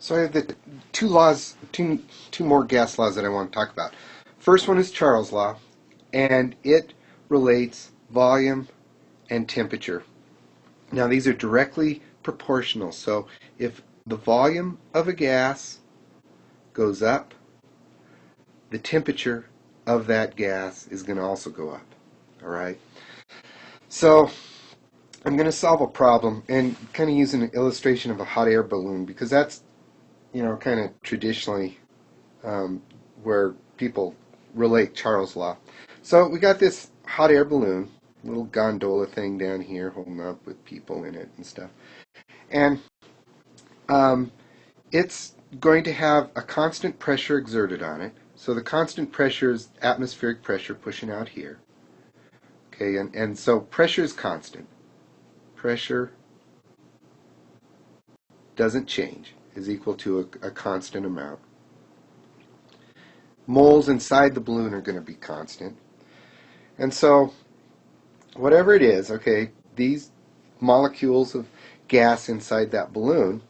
So I have the two more gas laws that I want to talk about. First one is Charles' law, and it relates volume and temperature. Now these are directly proportional. So if the volume of a gas goes up, the temperature of that gas is going to also go up. All right. So I'm going to solve a problem and kind of use an illustration of a hot air balloon because that's, kind of traditionally where people relate Charles' law. So we got this hot air balloon, little gondola thing down here holding up with people in it and stuff. And it's going to have a constant pressure exerted on it. So the constant pressure is atmospheric pressure pushing out here. Okay, and so pressure is constant. Pressure doesn't change, is equal to a constant amount. Moles inside the balloon are going to be constant. And so whatever it is, okay, these molecules of gas inside that balloon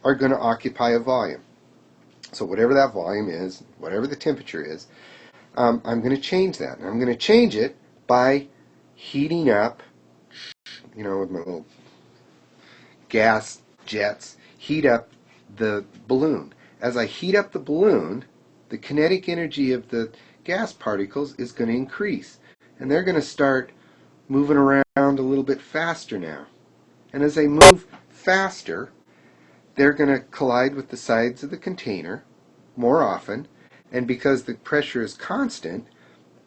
are going to occupy a volume. So whatever that volume is, whatever the temperature is, I'm going to change that. And I'm going to change it by heating up, with my little gas jets, heat up the balloon. As I heat up the balloon, the kinetic energy of the gas particles is going to increase. And they're going to start moving around a little bit faster now. And as they move faster, they're going to collide with the sides of the container more often. And because the pressure is constant,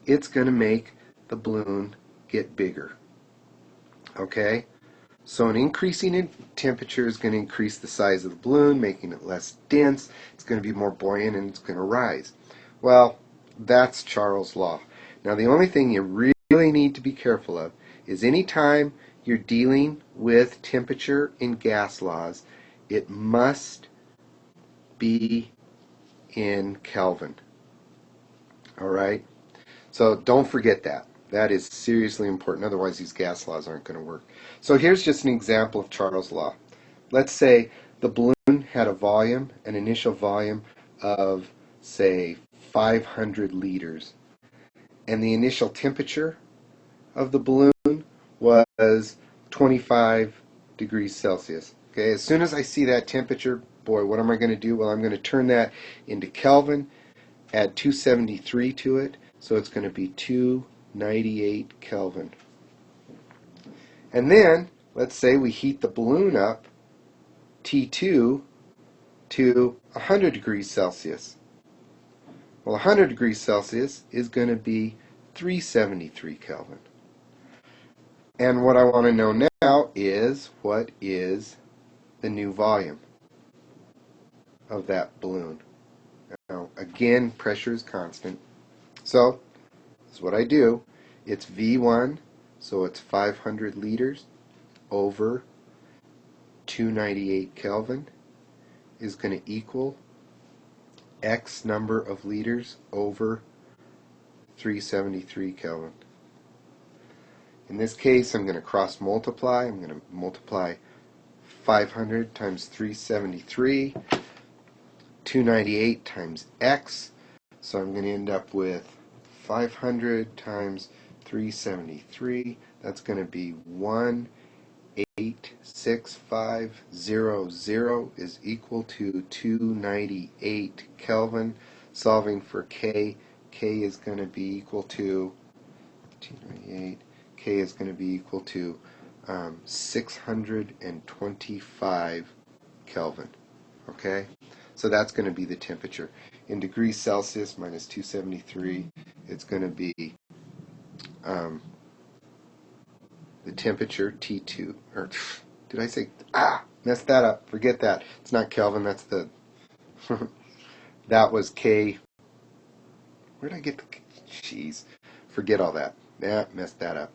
it's going to make the balloon get bigger. Okay? So an increasing in temperature is going to increase the size of the balloon, making it less dense. It's going to be more buoyant and it's going to rise. Well, that's Charles' law. Now the only thing you really need to be careful of is anytime you're dealing with temperature in gas laws, it must be in Kelvin. All right? So don't forget that. That is seriously important. Otherwise, these gas laws aren't going to work. So here's just an example of Charles' law. Let's say the balloon had a volume, an initial volume of, say, 500 liters. And the initial temperature of the balloon was 25 degrees Celsius. Okay, as soon as I see that temperature, boy, what am I going to do? Well, I'm going to turn that into Kelvin, add 273 to it, so it's going to be 298 Kelvin. And then, let's say we heat the balloon up, T2, to 100 degrees Celsius. Well, 100 degrees Celsius is going to be 373 Kelvin. And what I want to know now is, what is the new volume of that balloon? Now, again, pressure is constant. So, this is what I do. It's V1, so it's 500 liters over 298 Kelvin is going to equal X number of liters over 373 Kelvin. In this case, I'm going to cross multiply. I'm going to multiply 500 times 373, 298 times X. So I'm going to end up with 500 times 373. That's going to be 1,86500 is equal to 298 Kelvin. Solving for K, K is going to be equal to 298. K is going to be equal to 625 Kelvin. Okay? So that's going to be the temperature. In degrees Celsius minus 273, it's going to be the temperature T2. Or did I say? Messed that up. Forget that. It's not Kelvin. That's the. That was K. Where did I get the? Jeez. Forget all that. Yeah, messed that up.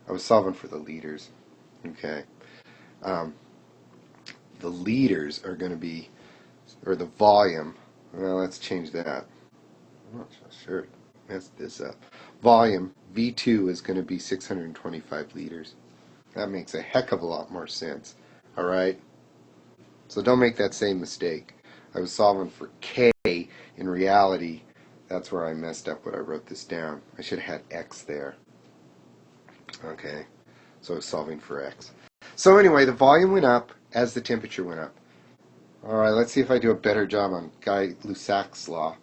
I was solving for the liters. Okay. The liters are going to be, or the volume. Well, let's change that. I'm not so sure. Messed this up. Volume V2 is going to be 625 liters. That makes a heck of a lot more sense. All right. So don't make that same mistake. I was solving for K. In reality, that's where I messed up when I wrote this down. I should have had X there. Okay, so I was solving for X. So anyway, the volume went up as the temperature went up. All right, let's see if I do a better job on Guy Lussac's law.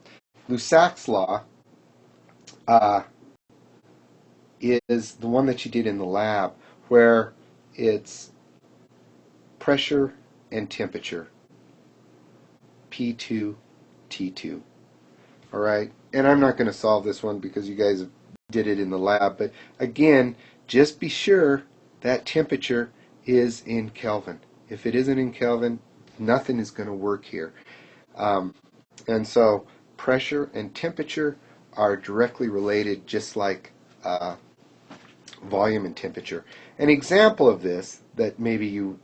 Lussac's law is the one that you did in the lab, where it's pressure and temperature, P2, T2. All right, and I'm not going to solve this one because you guys did it in the lab, but again, just be sure that temperature is in Kelvin. If it isn't in Kelvin, nothing is going to work here. And so pressure and temperature are directly related, just like volume and temperature. An example of this that maybe you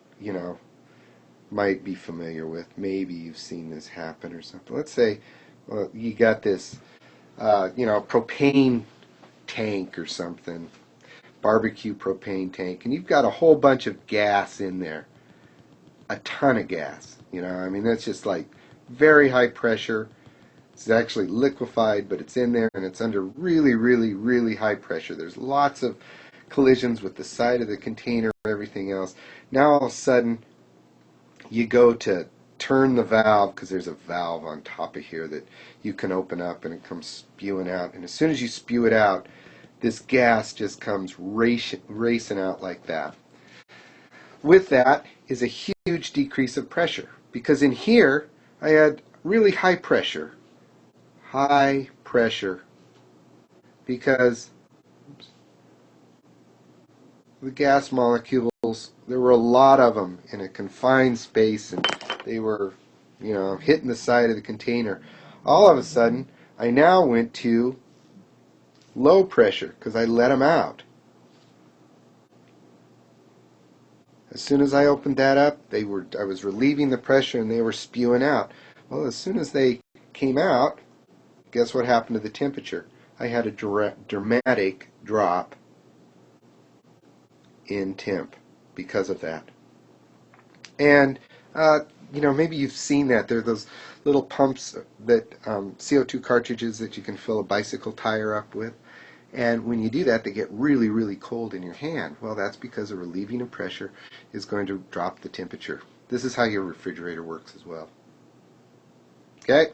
might be familiar with, maybe you've seen this happen or something. Let's say you got this propane tank or something, barbecue propane tank, and you've got a whole bunch of gas in there, a ton of gas. I mean, that's just like very high pressure. It's actually liquefied, but it's in there and it's under really, really, really high pressure. There's lots of collisions with the side of the container and everything else. Now all of a sudden you go to turn the valve, because there's a valve on top of here that you can open up and it comes spewing out. And as soon as you spew it out, this gas just comes racing out like that. With that is a huge decrease of pressure, because in here I had really high pressure, because the gas molecules, there were a lot of them in a confined space, and they were hitting the side of the container. All of a sudden I now went to low pressure because I let them out. As soon as I opened that up, I was relieving the pressure and they were spewing out. Well, as soon as they came out, guess what happened to the temperature? I had a dramatic drop in temp because of that. And maybe you've seen that. There are those little pumps that CO2 cartridges that you can fill a bicycle tire up with. And when you do that, they get really, really cold in your hand. Well, that's because a relieving of pressure is going to drop the temperature. This is how your refrigerator works as well. Okay?